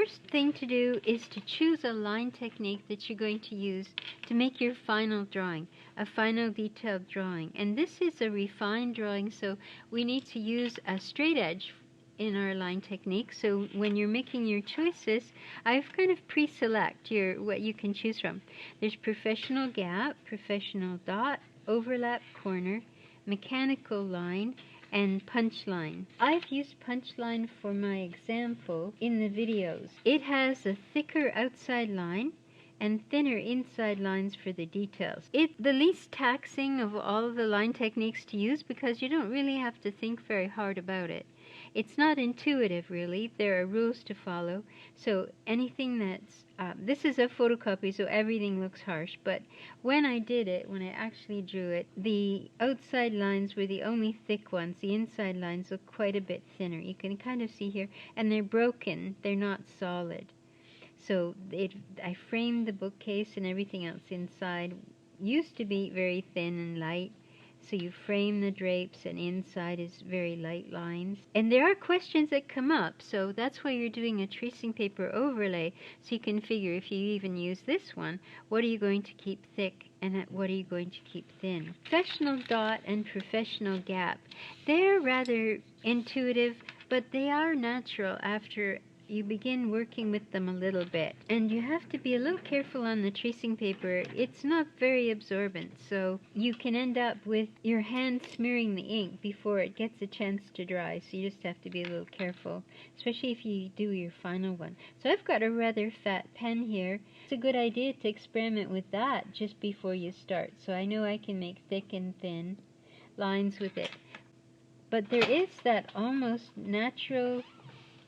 first thing to do is to choose a line technique that you're going to use to make your final drawing, a final detailed drawing. And this is a refined drawing, so we need to use a straight edge in our line technique. So when you're making your choices, I've kind of pre-select what you can choose from. There's professional gap, professional dot, overlap corner, mechanical line, and punch line. I've used punch line for my example in the videos. It has a thicker outside line and thinner inside lines for the details. It's the least taxing of all of the line techniques to use because you don't really have to think very hard about it. It's not intuitive, really. There are rules to follow. So anything that's... this is a photocopy, so everything looks harsh. But when I did it, when I actually drew it, the outside lines were the only thick ones. The inside lines look quite a bit thinner. You can kind of see here. And they're broken. They're not solid. So I framed the bookcase and everything else inside. Used to be very thin and light. So you frame the drapes and inside is very light lines. And there are questions that come up, so that's why you're doing a tracing paper overlay, so you can figure if you even use this one, what are you going to keep thick and what are you going to keep thin. Professional dot and professional gap. They're rather intuitive, but they are natural after you begin working with them a little bit. And you have to be a little careful on the tracing paper. It's not very absorbent, so you can end up with your hand smearing the ink before it gets a chance to dry, so you just have to be a little careful, especially if you do your final one. So I've got a rather fat pen here. It's a good idea to experiment with that just before you start, so I know I can make thick and thin lines with it. But there is that almost natural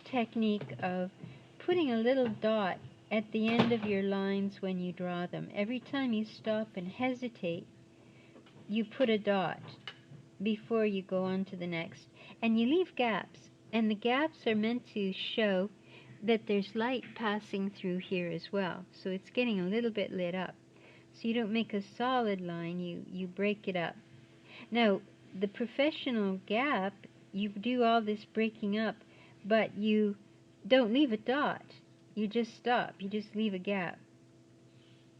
technique of putting a little dot at the end of your lines when you draw them. Every time you stop and hesitate, you put a dot before you go on to the next. And you leave gaps. And the gaps are meant to show that there's light passing through here as well. So it's getting a little bit lit up. So you don't make a solid line, you break it up. Now, the professional gap, you do all this breaking up, but you don't leave a dot. You just stop. You just leave a gap.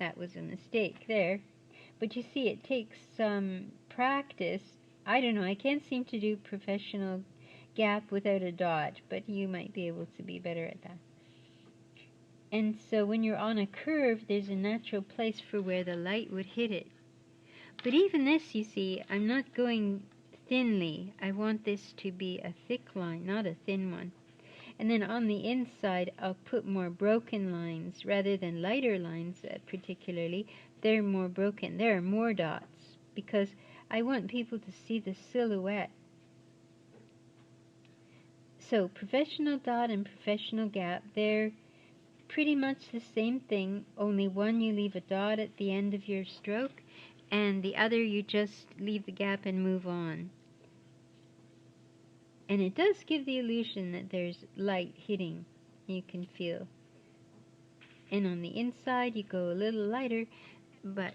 That was a mistake there. But you see, it takes some practice. I don't know. I can't seem to do professional gap without a dot, but you might be able to be better at that. And so when you're on a curve, there's a natural place for where the light would hit it. But even this, you see, I'm not going thinly. I want this to be a thick line, not a thin one. And then on the inside, I'll put more broken lines rather than lighter lines particularly. They're more broken. There are more dots because I want people to see the silhouette. So professional dot and professional gap, they're pretty much the same thing, only one you leave a dot at the end of your stroke and the other you just leave the gap and move on. And it does give the illusion that there's light hitting, you can feel. And on the inside you go a little lighter, but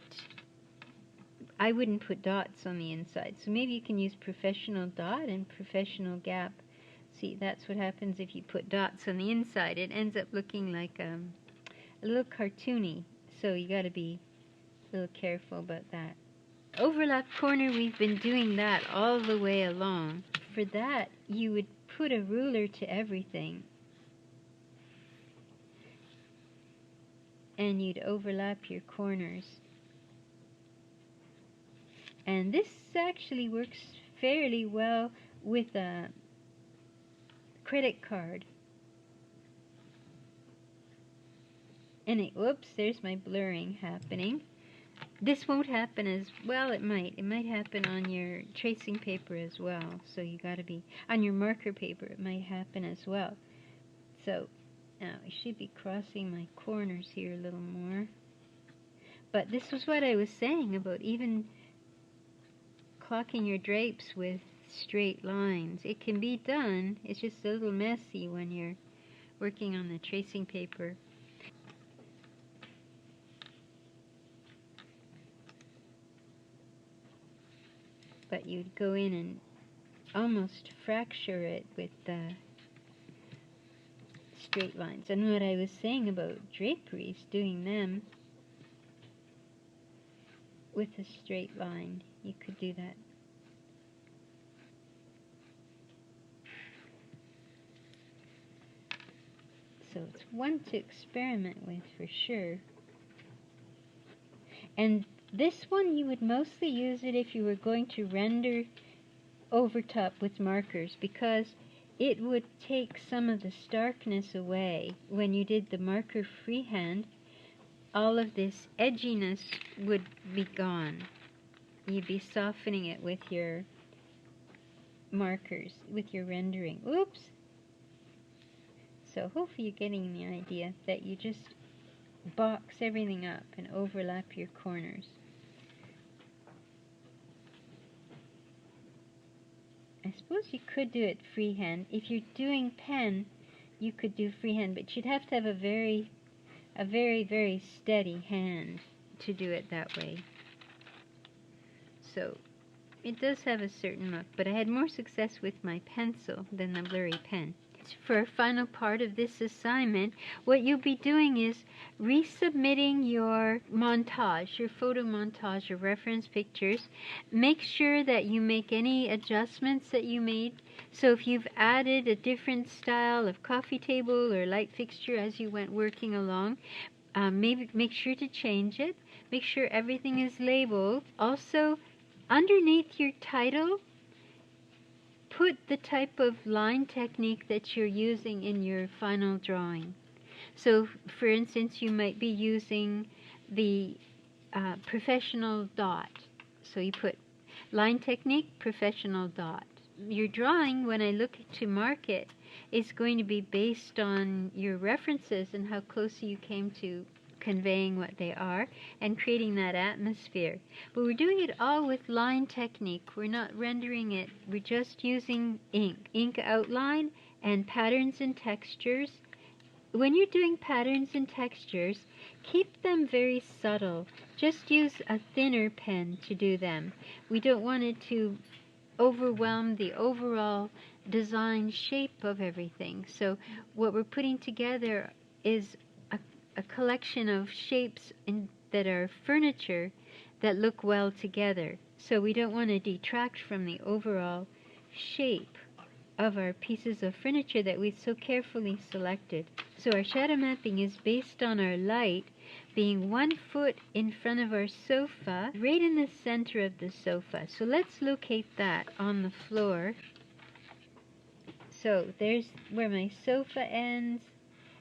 I wouldn't put dots on the inside. So maybe you can use professional dot and professional gap. See, that's what happens if you put dots on the inside. It ends up looking like a little cartoony. So you got to be a little careful about that. Overlap corner, we've been doing that all the way along. For that, you would put a ruler to everything. And you'd overlap your corners. And this actually works fairly well with a credit card. And whoops, there's my blurring happening. This won't happen as well. It might happen on your tracing paper as well. So you got to be on your marker paper. It might happen as well. So now I should be crossing my corners here a little more. But this was what I was saying about even clocking your drapes with straight lines. It can be done. It's just a little messy when you're working on the tracing paper. But you'd go in and almost fracture it with straight lines. And what I was saying about draperies, doing them with a straight line, you could do that. So it's one to experiment with for sure. And this one you would mostly use it if you were going to render over top with markers, because it would take some of the starkness away. When you did the marker freehand, all of this edginess would be gone. You'd be softening it with your markers, with your rendering. Oops! So hopefully you're getting the idea that you just box everything up and overlap your corners. I suppose you could do it freehand. If you're doing pen, you could do freehand, but you'd have to have a very, very steady hand to do it that way. So it does have a certain look, but I had more success with my pencil than the blurry pen. For a final part of this assignment, what you'll be doing is resubmitting your montage, your photo montage, your reference pictures. Make sure that you make any adjustments that you made. So if you've added a different style of coffee table or light fixture as you went working along, maybe make sure to change it. Make sure everything is labeled. Also, underneath your title, put the type of line technique that you're using in your final drawing. So, for instance, you might be using the professional dot. So you put line technique, professional dot. Your drawing, when I look to mark it, is going to be based on your references and how close you came to conveying what they are and creating that atmosphere. But we're doing it all with line technique. We're not rendering it. We're just using ink outline and patterns and textures. When you're doing patterns and textures, keep them very subtle. Just use a thinner pen to do them. We don't want it to overwhelm the overall design shape of everything. So what we're putting together is a collection of shapes that are furniture that look well together. So we don't want to detract from the overall shape of our pieces of furniture that we've so carefully selected. So our shadow mapping is based on our light being 1 foot in front of our sofa, right in the center of the sofa. So let's locate that on the floor. So there's where my sofa ends,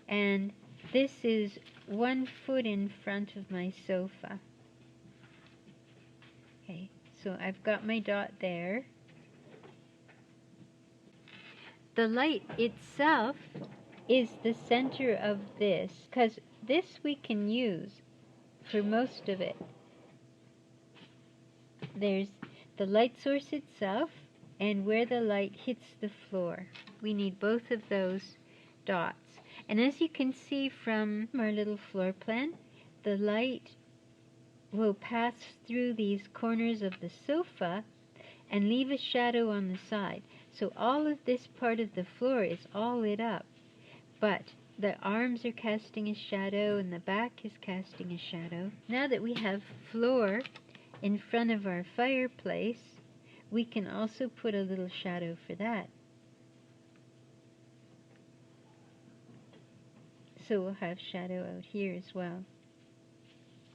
and this is 1 foot in front of my sofa. Okay, so I've got my dot there. The light itself is the center of this, because this we can use for most of it. There's the light source itself and where the light hits the floor. We need both of those dots. And as you can see from our little floor plan, the light will pass through these corners of the sofa and leave a shadow on the side. So all of this part of the floor is all lit up, but the arms are casting a shadow and the back is casting a shadow. Now that we have floor in front of our fireplace, we can also put a little shadow for that. So we'll have shadow out here as well.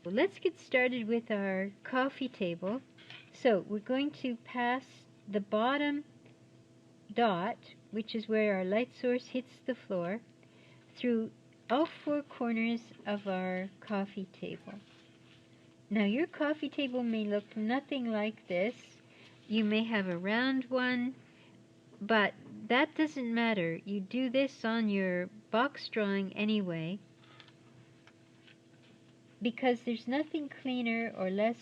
Well, let's get started with our coffee table. So we're going to pass the bottom dot, which is where our light source hits the floor, through all 4 corners of our coffee table. Now your coffee table may look nothing like this. You may have a round one, but that doesn't matter. You do this on your box drawing anyway, because there's nothing cleaner or less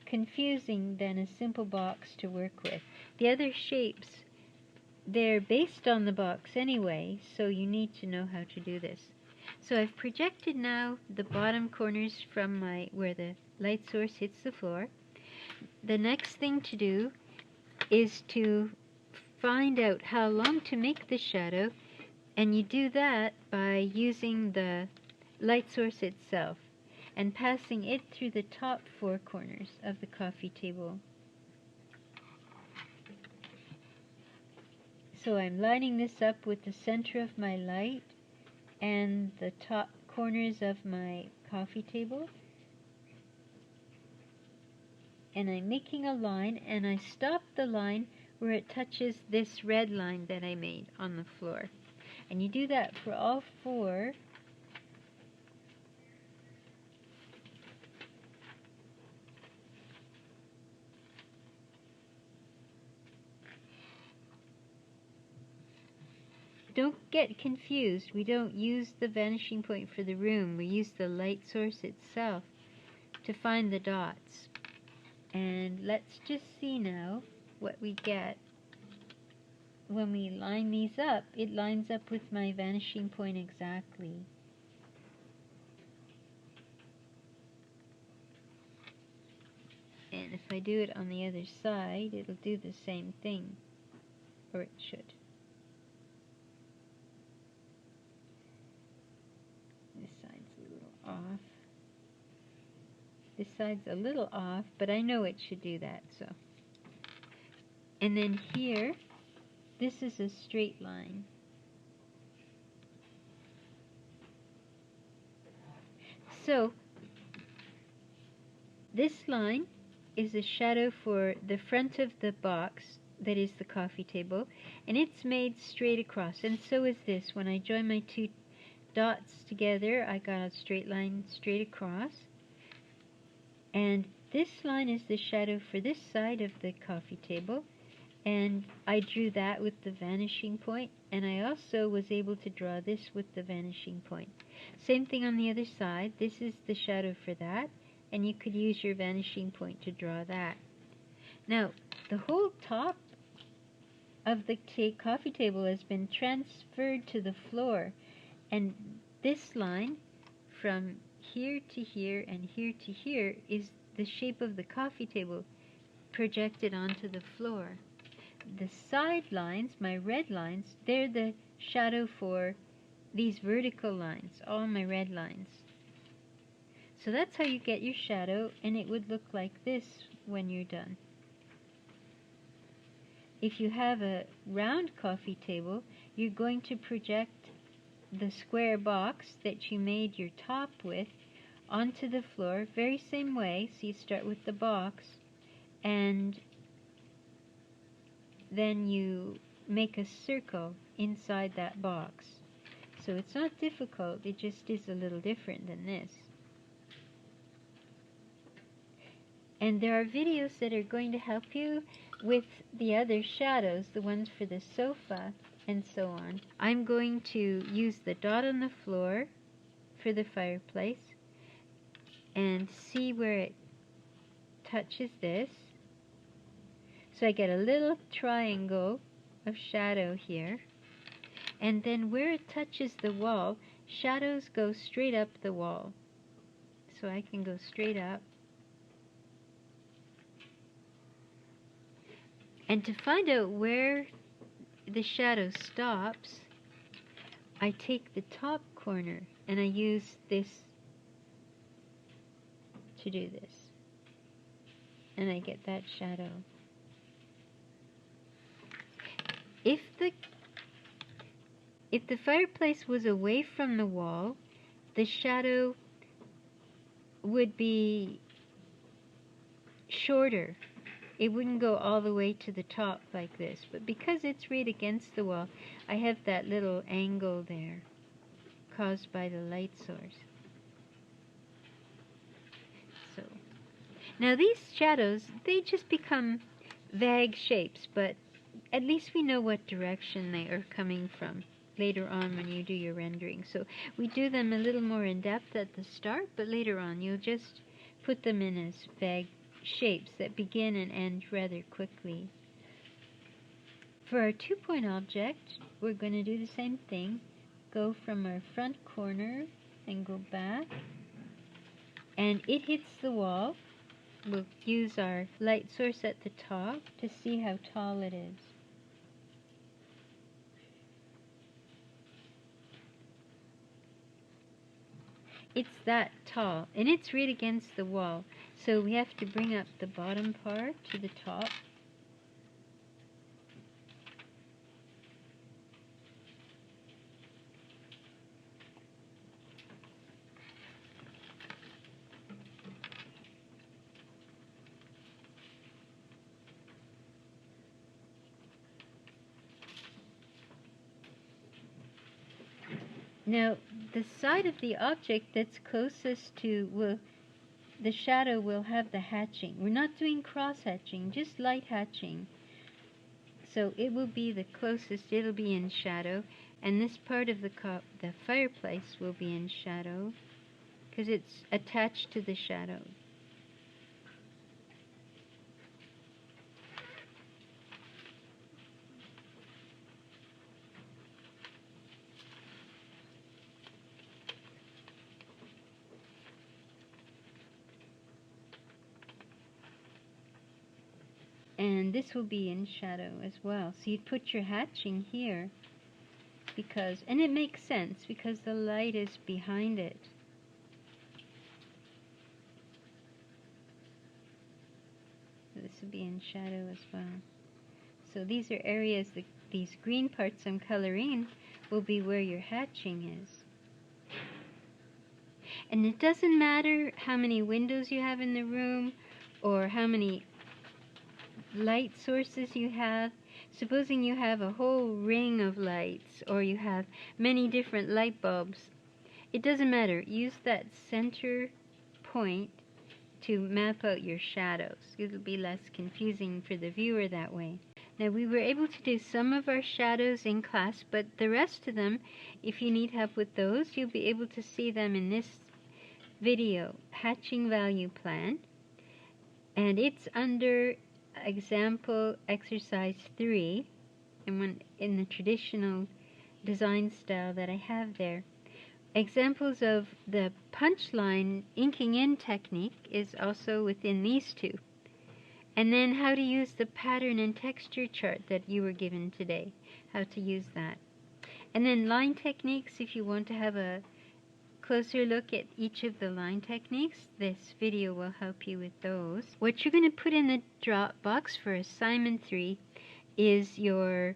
confusing than a simple box to work with. The other shapes, they're based on the box anyway, so you need to know how to do this. So I've projected now the bottom corners from where the light source hits the floor. The next thing to do is to find out how long to make the shadow And you do that by using the light source itself and passing it through the top 4 corners of the coffee table. So I'm lining this up with the center of my light and the top corners of my coffee table. And I'm making a line, and I stop the line where it touches this red line that I made on the floor. And you do that for all 4. Don't get confused. We don't use the vanishing point for the room. We use the light source itself to find the dots. And let's just see now what we get. When we line these up, it lines up with my vanishing point exactly. And if I do it on the other side, it'll do the same thing. Or it should. This side's a little off. This side's a little off, but I know it should do that, so. And then here, this is a straight line. So, this line is a shadow for the front of the box, that is the coffee table, and it's made straight across, and so is this. When I join my 2 dots together, I got a straight line straight across. And this line is the shadow for this side of the coffee table, and I drew that with the vanishing point, and I also was able to draw this with the vanishing point. Same thing on the other side. This is the shadow for that, and you could use your vanishing point to draw that. Now, the whole top of the coffee table has been transferred to the floor, and this line from here to here and here to here is the shape of the coffee table projected onto the floor. The side lines, my red lines, they're the shadow for these vertical lines, all my red lines. So that's how you get your shadow, and it would look like this when you're done. If you have a round coffee table, you're going to project the square box that you made your top with onto the floor, very same way. So you start with the box, and then you make a circle inside that box. So it's not difficult, it just is a little different than this. And there are videos that are going to help you with the other shadows, the ones for the sofa and so on. I'm going to use the dot on the floor for the fireplace and see where it touches this. So I get a little triangle of shadow here. And then where it touches the wall, shadows go straight up the wall. So I can go straight up. And to find out where the shadow stops, I take the top corner and I use this to do this. And I get that shadow. If the fireplace was away from the wall, the shadow would be shorter. It wouldn't go all the way to the top like this. But because it's right against the wall, I have that little angle there caused by the light source. So now these shadows, they just become vague shapes, but at least we know what direction they are coming from later on when you do your rendering. So we do them a little more in depth at the start, but later on you'll just put them in as vague shapes that begin and end rather quickly. For our 2-point object, we're going to do the same thing. Go from our front corner and go back, and it hits the wall. We'll use our light source at the top to see how tall it is. It's that tall, and it's right against the wall. So we have to bring up the bottom part to the top. Now, the side of the object that's closest to the shadow will have the hatching. We're not doing cross hatching, just light hatching. So it will be the closest, it'll be in shadow, and this part of the fireplace will be in shadow because it's attached to the shadow. And this will be in shadow as well. So you'd put your hatching here and it makes sense because the light is behind it. So this will be in shadow as well. So these are areas, these green parts I'm coloring will be where your hatching is. And it doesn't matter how many windows you have in the room or how many light sources you have. Supposing you have a whole ring of lights or you have many different light bulbs, it doesn't matter. Use that center point to map out your shadows. It'll be less confusing for the viewer that way. Now, we were able to do some of our shadows in class, but the rest of them, if you need help with those, you'll be able to see them in this video, Hatching Value Plan. And it's under example exercise 3 in the traditional design style that I have there. Examples of the punchline inking in technique is also within these two. And then how to use the pattern and texture chart that you were given today, how to use that. And then line techniques, if you want to have a closer look at each of the line techniques, this video will help you with those. What you're going to put in the drop box for assignment 3 is your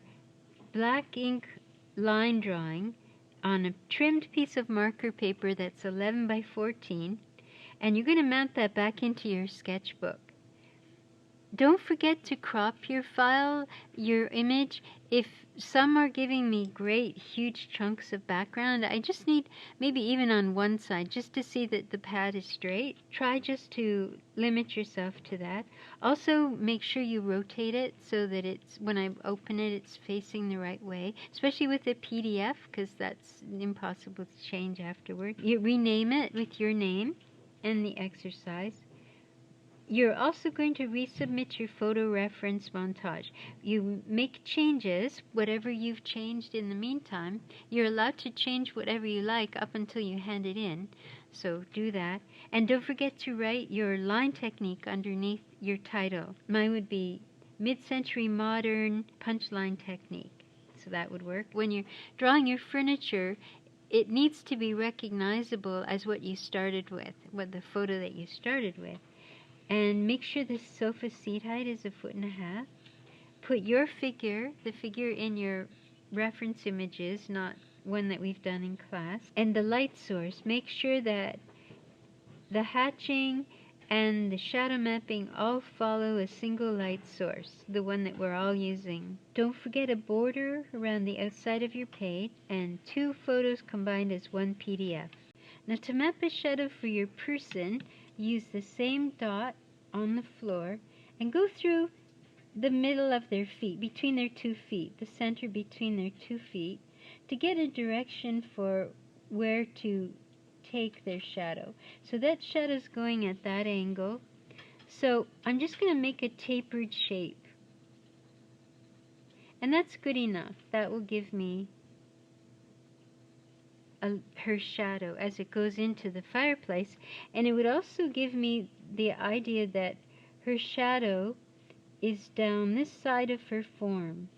black ink line drawing on a trimmed piece of marker paper that's 11 by 14, and you're going to mount that back into your sketchbook. Don't forget to crop your file, your image. If some are giving me great huge chunks of background, I just need maybe even on one side just to see that the pad is straight. Try just to limit yourself to that. Also, make sure you rotate it so that when I open it, it's facing the right way, especially with a PDF because that's impossible to change afterward. You rename it with your name and the exercise. You're also going to resubmit your photo reference montage. You make changes, whatever you've changed in the meantime. You're allowed to change whatever you like up until you hand it in. So do that. And don't forget to write your line technique underneath your title. Mine would be Mid-Century Modern Punchline Technique. So that would work. When you're drawing your furniture, it needs to be recognizable as what you started with, the photo that you started with. And make sure the sofa seat height is 1.5 feet. Put your figure, the figure in your reference images, not one that we've done in class. And the light source, make sure that the hatching and the shadow mapping all follow a single light source, the one that we're all using. Don't forget a border around the outside of your page and 2 photos combined as 1 PDF. Now to map a shadow for your person, use the same dot on the floor and go through the middle of their feet, between their 2 feet, the center between their 2 feet, to get a direction for where to take their shadow. So that shadow's going at that angle. So I'm just going to make a tapered shape. And that's good enough. That will give me her shadow as it goes into the fireplace, and it would also give me the idea that her shadow is down this side of her form.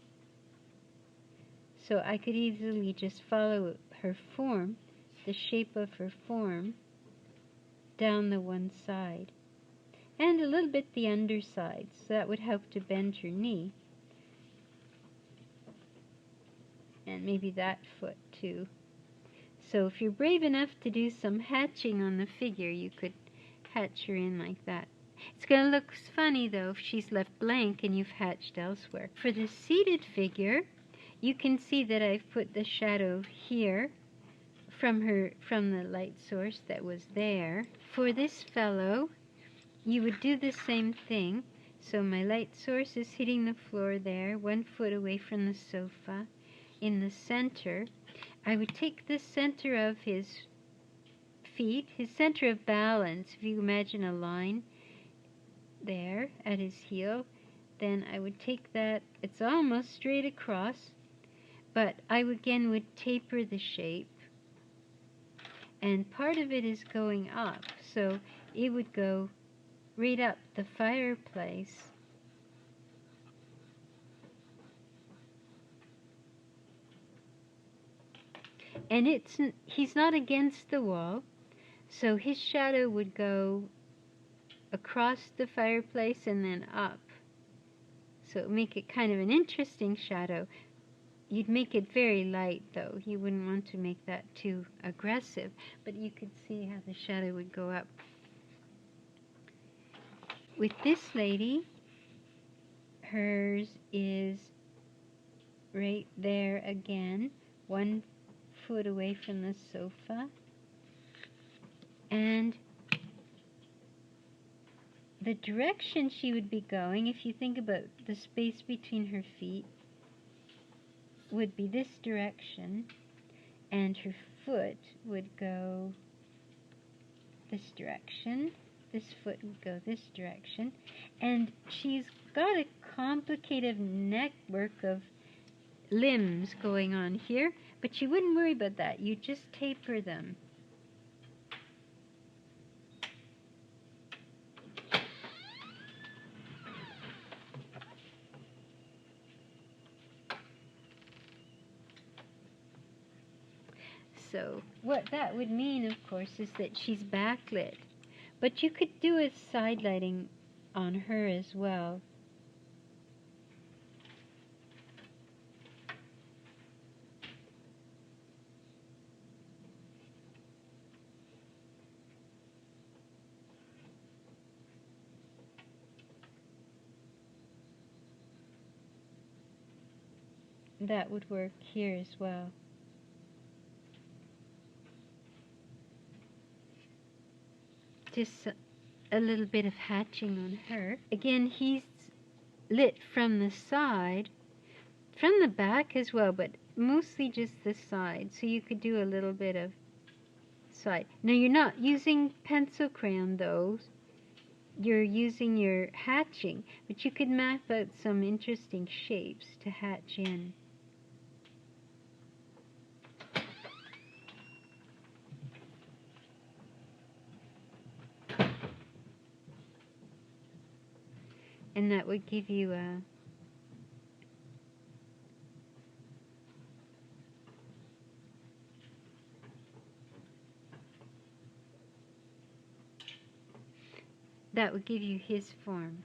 So I could easily just follow her form, the shape of her form, down the one side. And a little bit the underside, so that would help to bend your knee. And maybe that foot too. So if you're brave enough to do some hatching on the figure, you could hatch her in like that. It's going to look funny though if she's left blank and you've hatched elsewhere. For the seated figure, you can see that I've put the shadow here from the light source that was there. For this fellow, you would do the same thing. So my light source is hitting the floor there, 1 foot away from the sofa. In the center, I would take the center of his feet, his center of balance, if you imagine a line there at his heel, then I would take that, it's almost straight across, but I again would taper the shape, and part of it is going up, so it would go right up the fireplace. And he's not against the wall, so his shadow would go across the fireplace and then up. So it would make it kind of an interesting shadow. You'd make it very light though. You wouldn't want to make that too aggressive, but you could see how the shadow would go up. With this lady, hers is right there again, 1 foot away from the sofa. And the direction she would be going, if you think about the space between her feet, would be this direction, and her foot would go this direction. This foot would go this direction. And she's got a complicated network of limbs going on here, but you wouldn't worry about that. You just taper them. So what that would mean, of course, is that she's backlit. But you could do a side lighting on her as well. That would work here as well. Just a little bit of hatching on her. Again, he's lit from the side, from the back as well, but mostly just the side. So you could do a little bit of side. Now you're not using pencil crayon though. You're using your hatching, but you could map out some interesting shapes to hatch in. And that would give you a his form.